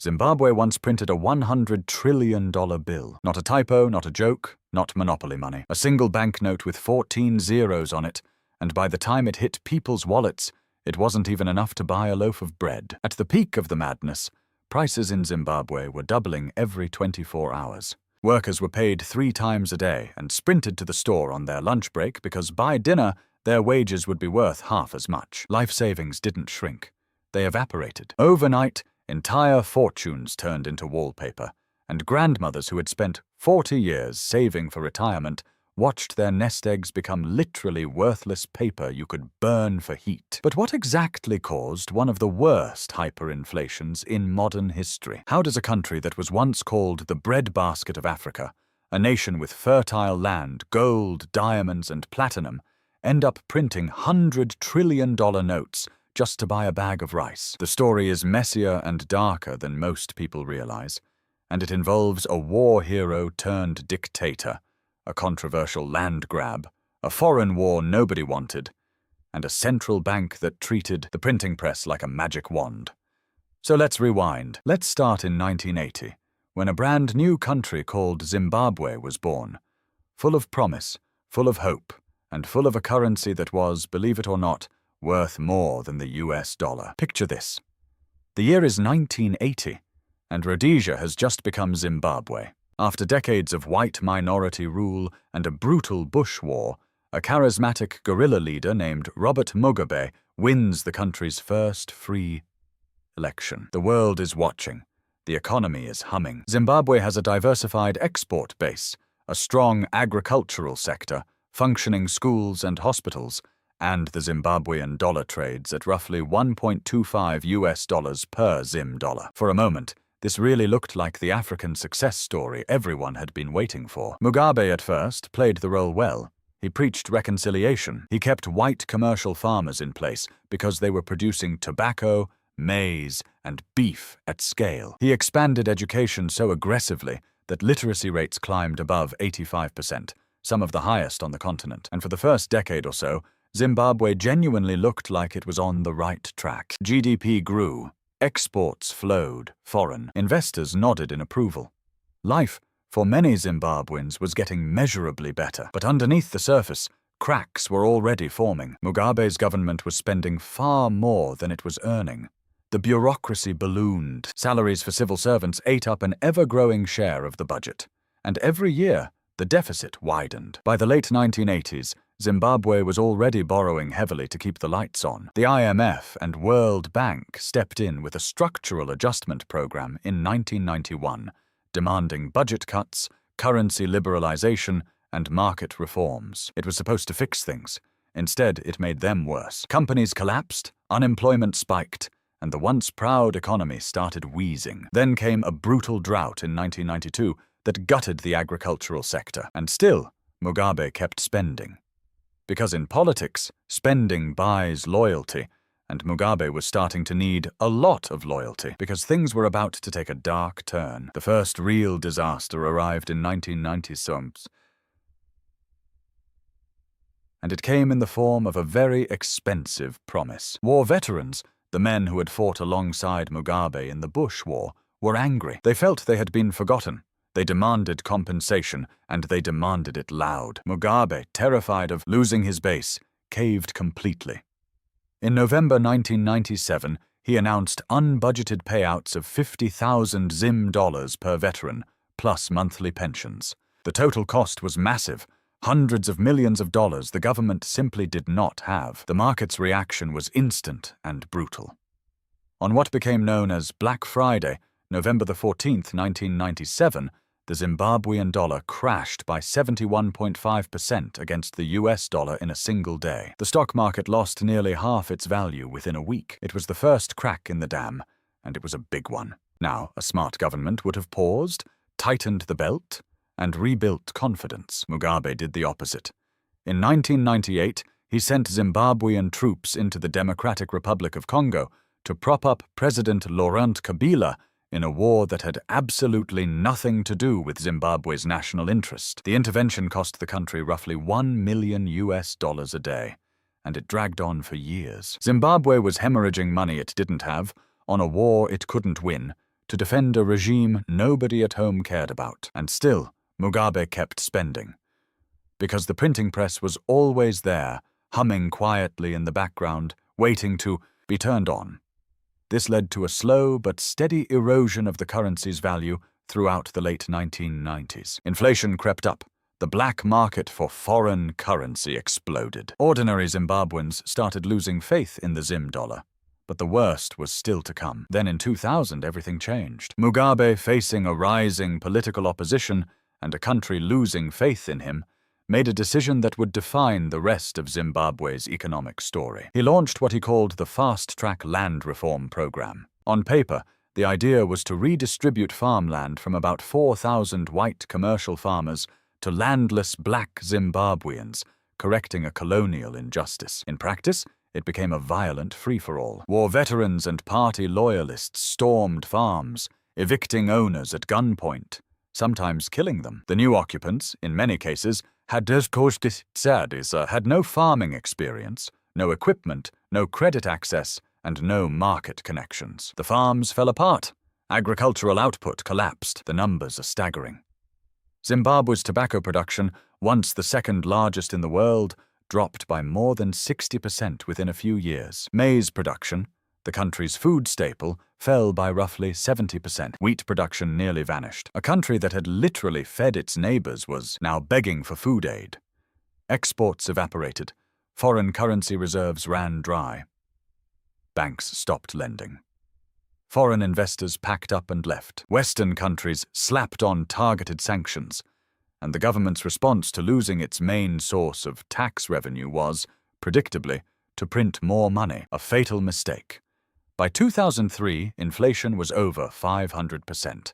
Zimbabwe once printed a $100 trillion bill. Not a typo, not a joke, not monopoly money. A single banknote with 14 zeros on it, and by the time it hit people's wallets, it wasn't even enough to buy a loaf of bread. At the peak of the madness, prices in Zimbabwe were doubling every 24 hours. Workers were paid 3 times a day and sprinted to the store on their lunch break because by dinner, their wages would be worth half as much. Life savings didn't shrink. They evaporated. Overnight, entire fortunes turned into wallpaper, and grandmothers who had spent 40 years saving for retirement watched their nest eggs become literally worthless paper you could burn for heat. But what exactly caused one of the worst hyperinflations in modern history? How does a country that was once called the breadbasket of Africa, a nation with fertile land, gold, diamonds, and platinum, end up printing $100 trillion notes just to buy a bag of rice? The story is messier and darker than most people realize, and it involves a war hero turned dictator, a controversial land grab, a foreign war nobody wanted, and a central bank that treated the printing press like a magic wand. So let's rewind. Let's start in 1980, when a brand new country called Zimbabwe was born, full of promise, full of hope, and full of a currency that was, believe it or not, worth more than the US dollar. Picture this. The year is 1980, and Rhodesia has just become Zimbabwe. After decades of white minority rule and a brutal bush war, a charismatic guerrilla leader named Robert Mugabe wins the country's first free election. The world is watching. The economy is humming. Zimbabwe has a diversified export base, a strong agricultural sector, functioning schools and hospitals, and the Zimbabwean dollar trades at roughly 1.25 US dollars per Zim dollar. For a moment, this really looked like the African success story everyone had been waiting for. Mugabe at first played the role well. He preached reconciliation. He kept white commercial farmers in place because they were producing tobacco, maize, and beef at scale. He expanded education so aggressively that literacy rates climbed above 85%, some of the highest on the continent. And for the first decade or so, Zimbabwe genuinely looked like it was on the right track. GDP grew. Exports flowed foreign. Investors nodded in approval. Life, for many Zimbabweans, was getting measurably better. But underneath the surface, cracks were already forming. Mugabe's government was spending far more than it was earning. The bureaucracy ballooned. Salaries for civil servants ate up an ever-growing share of the budget. And every year, the deficit widened. By the late 1980s, Zimbabwe was already borrowing heavily to keep the lights on. The IMF and World Bank stepped in with a structural adjustment program in 1991, demanding budget cuts, currency liberalization, and market reforms. It was supposed to fix things. Instead, it made them worse. Companies collapsed, unemployment spiked, and the once proud economy started wheezing. Then came a brutal drought in 1992 that gutted the agricultural sector. And still, Mugabe kept spending. Because in politics, spending buys loyalty, and Mugabe was starting to need a lot of loyalty because things were about to take a dark turn. The first real disaster arrived in 1990, and it came in the form of a very expensive promise. War veterans, the men who had fought alongside Mugabe in the Bush War, were angry. They felt they had been forgotten. They demanded compensation, and they demanded it loud. Mugabe, terrified of losing his base, caved completely. In November 1997, he announced unbudgeted payouts of 50,000 Zim dollars per veteran, plus monthly pensions. The total cost was massive, hundreds of millions of dollars the government simply did not have. The market's reaction was instant and brutal. On what became known as Black Friday, November 14, 1997, the Zimbabwean dollar crashed by 71.5% against the US dollar in a single day. The stock market lost nearly half its value within a week. It was the first crack in the dam, and it was a big one. Now, a smart government would have paused, tightened the belt, and rebuilt confidence. Mugabe did the opposite. In 1998, he sent Zimbabwean troops into the Democratic Republic of Congo to prop up President Laurent Kabila in a war that had absolutely nothing to do with Zimbabwe's national interest. The intervention cost the country roughly $1 million a day, and it dragged on for years. Zimbabwe was hemorrhaging money it didn't have, on a war it couldn't win, to defend a regime nobody at home cared about. And still, Mugabe kept spending. Because the printing press was always there, humming quietly in the background, waiting to be turned on. This led to a slow but steady erosion of the currency's value throughout the late 1990s. Inflation crept up. The black market for foreign currency exploded. Ordinary Zimbabweans started losing faith in the Zim dollar. But the worst was still to come. Then in 2000, everything changed. Mugabe, facing a rising political opposition and a country losing faith in him, made a decision that would define the rest of Zimbabwe's economic story. He launched what he called the Fast-Track Land Reform Program. On paper, the idea was to redistribute farmland from about 4,000 white commercial farmers to landless black Zimbabweans, correcting a colonial injustice. In practice, it became a violent free-for-all. War veterans and party loyalists stormed farms, evicting owners at gunpoint, sometimes killing them. The new occupants, in many cases, had no farming experience, no equipment, no credit access, and no market connections. The farms fell apart. Agricultural output collapsed. The numbers are staggering. Zimbabwe's tobacco production, once the second largest in the world, dropped by more than 60% within a few years. Maize production, the country's food staple, fell by roughly 70%. Wheat production nearly vanished. A country that had literally fed its neighbors was now begging for food aid. Exports evaporated. Foreign currency reserves ran dry. Banks stopped lending. Foreign investors packed up and left. Western countries slapped on targeted sanctions, and the government's response to losing its main source of tax revenue was, predictably, to print more money, a fatal mistake. By 2003, inflation was over 500%.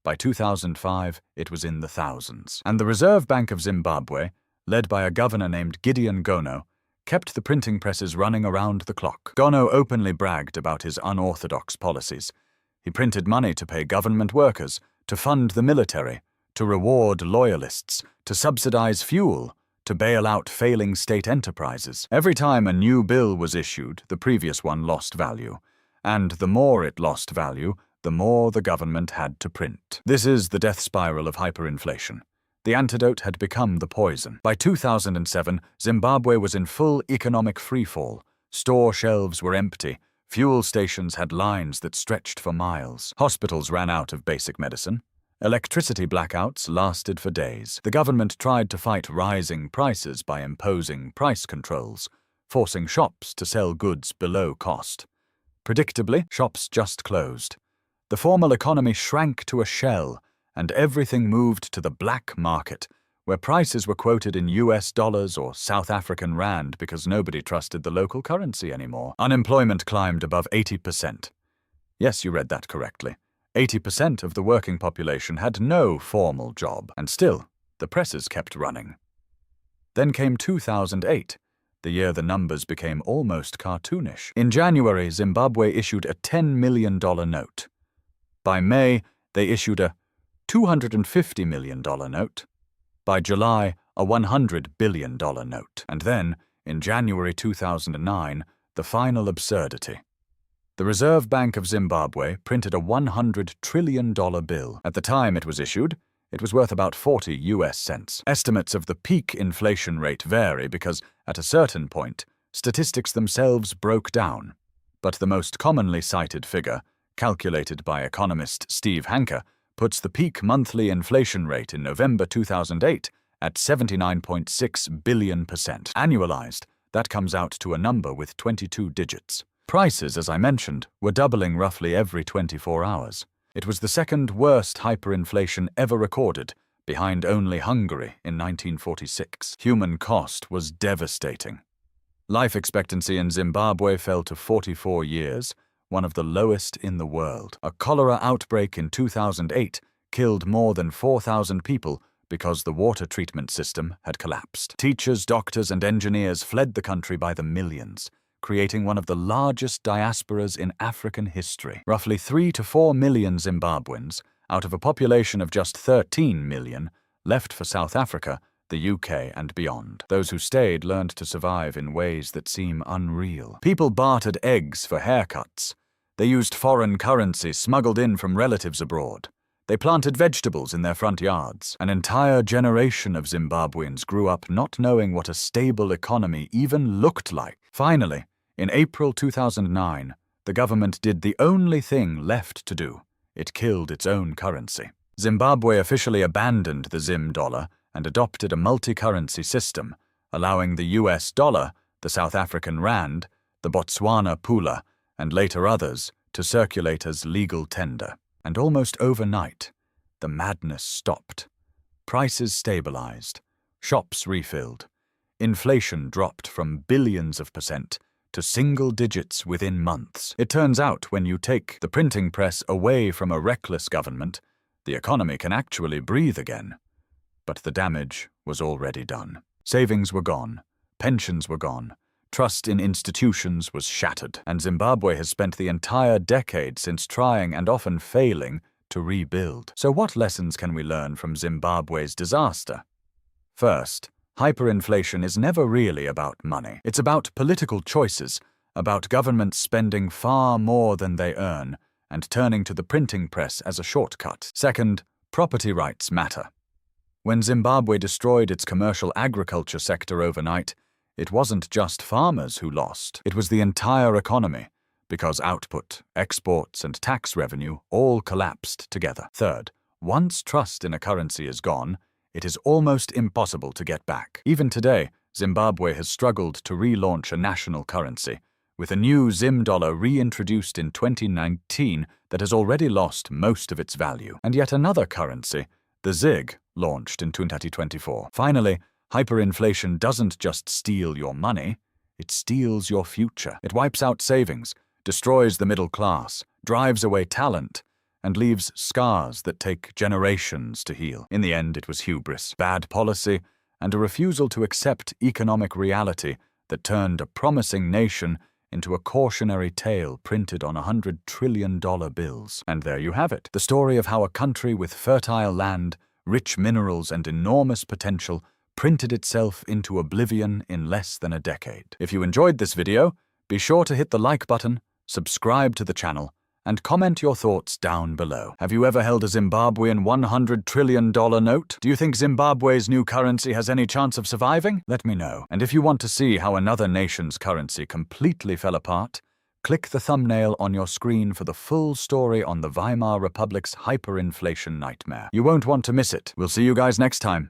By 2005, it was in the thousands. And the Reserve Bank of Zimbabwe, led by a governor named Gideon Gono, kept the printing presses running around the clock. Gono openly bragged about his unorthodox policies. He printed money to pay government workers, to fund the military, to reward loyalists, to subsidize fuel, to bail out failing state enterprises. Every time a new bill was issued, the previous one lost value. And the more it lost value, the more the government had to print. This is the death spiral of hyperinflation. The antidote had become the poison. By 2007, Zimbabwe was in full economic freefall. Store shelves were empty. Fuel stations had lines that stretched for miles. Hospitals ran out of basic medicine. Electricity blackouts lasted for days. The government tried to fight rising prices by imposing price controls, forcing shops to sell goods below cost. Predictably, shops just closed. The formal economy shrank to a shell, and everything moved to the black market, where prices were quoted in US dollars or South African rand because nobody trusted the local currency anymore. Unemployment climbed above 80%. Yes, you read that correctly. 80% of the working population had no formal job, and still, the presses kept running. Then came 2008, the year the numbers became almost cartoonish. In January, Zimbabwe issued a $10 million note. By May, they issued a $250 million note. By July, a $100 billion note. And then, in January 2009, the final absurdity. The Reserve Bank of Zimbabwe printed a $100 trillion bill. At the time it was issued, it was worth about 40 US cents. Estimates of the peak inflation rate vary because, at a certain point, statistics themselves broke down. But the most commonly cited figure, calculated by economist Steve Hanke, puts the peak monthly inflation rate in November 2008 at 79.6 billion%. Annualized, that comes out to a number with 22 digits. Prices, as I mentioned, were doubling roughly every 24 hours. It was the second worst hyperinflation ever recorded, behind only Hungary in 1946. Human cost was devastating. Life expectancy in Zimbabwe fell to 44 years, one of the lowest in the world. A cholera outbreak in 2008 killed more than 4,000 people because the water treatment system had collapsed. Teachers, doctors, and engineers fled the country by the millions, creating one of the largest diasporas in African history. Roughly 3 to 4 million Zimbabweans, out of a population of just 13 million, left for South Africa, the UK, and beyond. Those who stayed learned to survive in ways that seem unreal. People bartered eggs for haircuts. They used foreign currency smuggled in from relatives abroad. They planted vegetables in their front yards. An entire generation of Zimbabweans grew up not knowing what a stable economy even looked like. Finally, in April 2009, the government did the only thing left to do. It killed its own currency. Zimbabwe officially abandoned the Zim dollar and adopted a multi-currency system, allowing the US dollar, the South African rand, the Botswana pula, and later others to circulate as legal tender. And almost overnight, the madness stopped. Prices stabilized, shops refilled. Inflation dropped from billions of percent to single digits within months. It turns out when you take the printing press away from a reckless government, the economy can actually breathe again. But the damage was already done. Savings were gone, pensions were gone, trust in institutions was shattered, and Zimbabwe has spent the entire decade since trying and often failing to rebuild. So what lessons can we learn from Zimbabwe's disaster? First, hyperinflation is never really about money. It's about political choices, about governments spending far more than they earn and turning to the printing press as a shortcut. Second, property rights matter. When Zimbabwe destroyed its commercial agriculture sector overnight, it wasn't just farmers who lost, it was the entire economy, because output, exports, and tax revenue all collapsed together. Third, once trust in a currency is gone, it is almost impossible to get back. Even today, Zimbabwe has struggled to relaunch a national currency, with a new Zim dollar reintroduced in 2019 that has already lost most of its value. And yet another currency, the ZiG, launched in 2024. Finally, hyperinflation doesn't just steal your money, it steals your future. It wipes out savings, destroys the middle class, drives away talent, and leaves scars that take generations to heal. In the end, it was hubris, bad policy, and a refusal to accept economic reality that turned a promising nation into a cautionary tale printed on $100 trillion bills. And there you have it, the story of how a country with fertile land, rich minerals, and enormous potential printed itself into oblivion in less than a decade. If you enjoyed this video, be sure to hit the like button, subscribe to the channel, and comment your thoughts down below. Have you ever held a Zimbabwean $100 trillion note? Do you think Zimbabwe's new currency has any chance of surviving? Let me know. And if you want to see how another nation's currency completely fell apart, click the thumbnail on your screen for the full story on the Weimar Republic's hyperinflation nightmare. You won't want to miss it. We'll see you guys next time.